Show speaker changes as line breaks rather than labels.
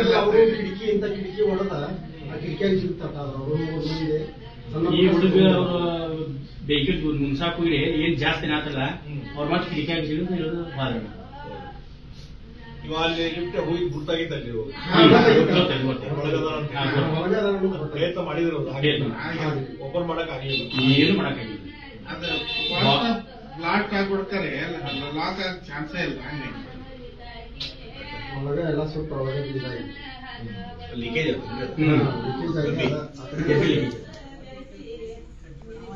ಕಿಟಕಿ ಹೊಡೆದ ಕಿಟಕಿಯಾಗಿ ಸಿಗ್ತದ
ಈ ಹುಡುಗ ವೆಹಿಕಲ್ ಮುನ್ಸಾಕು ಏನ್ ಜಾಸ್ತಿ ಆತಲ್ಲ ಅವ್ರ ಮತ್ತೆ ಕಿಟಕಿಯಾಗಿ ಸಿಗುತ್ತೆ ಹೇಳೋದು ಬಾಳ
ಇವಾಗ ಲಿಫ್ಟ್ ಹೋಗಿ ಗುರ್ತಾಗಿದ್ದಲ್ಲಿ ಪ್ರಯತ್ನ ಮಾಡಿದ್ರು ಓಪನ್ ಮಾಡಕ್ ಆಗಿಲ್ಲ,
ಏನು ಮಾಡಕ್ಕಾಗಿಲ್ಲ.
ಬ್ಲಾಕ್ ಆಗ್ಬಿಡ್ತಾರೆ, ಲಾಕ್ ಆಗ ಚಾನ್ಸೇ ಇಲ್ಲ.
ಒಳಗೆ ಎಲ್ಲ ಸ್ವಲ್ಪ ಒಳಗೆ
ಲೀಕೇಜ್